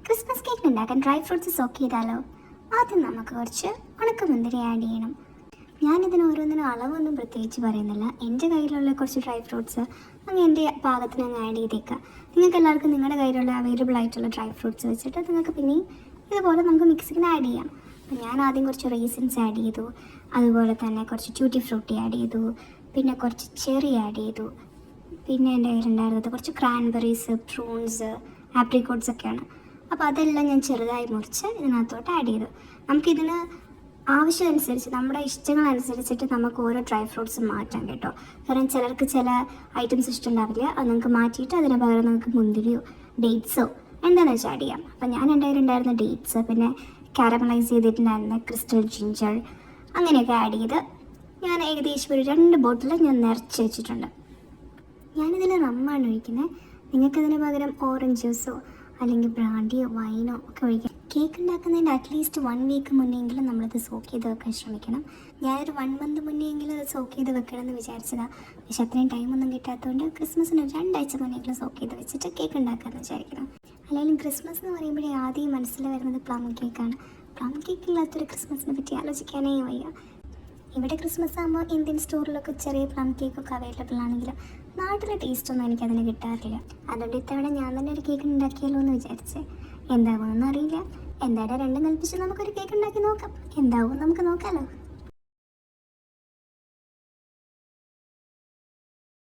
Christmas cake ഉണ്ടാക്കാൻ dry fruits soak ചെയ്താലോ? ആദ്യം നമുക്ക് കുറച്ച് ഉണക്കമുന്തിരി ആഡ് ചെയ്യണം. ഞാനിതിന് ഓരോന്നിനും അളവൊന്നും പ്രത്യേകിച്ച് പറയുന്നില്ല. എൻ്റെ കയ്യിലുള്ള കുറച്ച് ഡ്രൈ ഫ്രൂട്ട്സ് അങ്ങ് എൻ്റെ പാകത്തിന് അങ്ങ് ആഡ് ചെയ്തേക്കുക. നിങ്ങൾക്ക് എല്ലാവർക്കും നിങ്ങളുടെ കയ്യിലുള്ള അവൈലബിൾ ആയിട്ടുള്ള ഡ്രൈ ഫ്രൂട്ട്സ് വെച്ചിട്ട് നിങ്ങൾക്ക് പിന്നെയും ഇതുപോലെ നമുക്ക് മിക്സിങ്ങിന് ആഡ് ചെയ്യാം. അപ്പം ഞാൻ ആദ്യം കുറച്ച് റീസൻസ് ആഡ് ചെയ്തു, അതുപോലെ തന്നെ കുറച്ച് ട്യൂട്ടി ഫ്രൂട്ടി ആഡ് ചെയ്തു, പിന്നെ കുറച്ച് ചെറി ആഡ് ചെയ്തു, പിന്നെ എൻ്റെ കയ്യിലുണ്ടായിരുന്നത് കുറച്ച് ക്രാൻബെറീസ്, പ്രൂൺസ്, ആപ്രിക്കോട്ട്സ് ഒക്കെയാണ്. അപ്പോൾ അതെല്ലാം ഞാൻ ചെറുതായി മുറിച്ച് ഇതിനകത്തോട്ട് ആഡ് ചെയ്തു. നമുക്കിതിന് ആവശ്യമനുസരിച്ച് നമ്മുടെ ഇഷ്ടങ്ങളനുസരിച്ചിട്ട് നമുക്ക് ഓരോ ഡ്രൈ ഫ്രൂട്ട്സ് മാറ്റാം കേട്ടോ. കാരണം ചിലർക്ക് ചില ഐറ്റംസ് ഇഷ്ടമുണ്ടാവില്ല, അത് നമുക്ക് മാറ്റിയിട്ട് അതിന് പകരം നമുക്ക് മുന്തിരിയോ ഡേറ്റ്സോ എന്താണെന്ന് വെച്ചാൽ ആഡ് ചെയ്യാം. അപ്പം ഞാൻ എൻ്റെ കയ്യിലുണ്ടായിരുന്ന ഡേറ്റ്സ്, പിന്നെ കാരമലൈസ് ചെയ്തിട്ടുണ്ടായിരുന്ന ക്രിസ്റ്റൽ ജിഞ്ചർ അങ്ങനെയൊക്കെ ആഡ് ചെയ്ത് ഞാൻ ഏകദേശം ഒരു 2 ബോട്ടിൽ ഞാൻ നിറച്ച് വെച്ചിട്ടുണ്ട്. ഞാനിതിൽ റമ്മാണ് ഒഴിക്കുന്നത്. നിങ്ങൾക്കതിന് പകരം ഓറഞ്ച് ജ്യൂസോ അല്ലെങ്കിൽ ബ്രാൻഡിയോ വൈനോ ഒക്കെ ഒഴിക്കാം. കേക്ക് ഉണ്ടാക്കുന്നതിൻ്റെ അറ്റ്ലീസ്റ്റ് 1 വീക്ക് മുന്നെയെങ്കിലും നമ്മളിത് സോക്ക് ചെയ്ത് വെക്കാൻ ശ്രമിക്കണം. ഞാനൊരു 1 മന്ത് മുന്നെയെങ്കിലും അത് സോക്ക് ചെയ്ത് വെക്കണമെന്ന് വിചാരിച്ചതാണ്. പക്ഷെ അത്രയും ടൈമൊന്നും കിട്ടാത്തതുകൊണ്ട് ക്രിസ്മസിന് 2 ആഴ്ച മുന്നെയെങ്കിലും സോക്ക് ചെയ്ത് വെച്ചിട്ട് കേക്ക് ഉണ്ടാക്കാമെന്ന് വിചാരിക്കണം. അല്ലെങ്കിൽ ക്രിസ്മസ് എന്ന് പറയുമ്പോഴേ ആദ്യം മനസ്സിൽ വരുന്നത് പ്ലം കേക്കാണ്. പ്ലം കേക്ക് ഇല്ലാത്തൊരു ക്രിസ്മസിനെ പറ്റി ആലോചിക്കാനേ വയ്യ. ഇവിടെ ക്രിസ്മസ് ആകുമ്പോൾ ഇന്ത്യൻ സ്റ്റോറിലൊക്കെ ചെറിയ പ്ലം കേക്കൊക്കെ അവൈലബിൾ ആണെങ്കിലും നാട്ടിലെ ടേസ്റ്റൊന്നും എനിക്കതിന് കിട്ടാറില്ല. അതുകൊണ്ട് ഇത്തവണ ഞാൻ തന്നെ ഒരു കേക്ക് ഉണ്ടാക്കിയാലോ എന്ന് വിചാരിച്ചേ. എന്താകുമെന്നൊന്നും അറിയില്ല. എന്തായാലും രണ്ടും കൽപ്പിച്ച് നമുക്കൊരു കേക്ക് ഉണ്ടാക്കി നോക്കാം. എന്താവും നമുക്ക് നോക്കാമല്ലോ.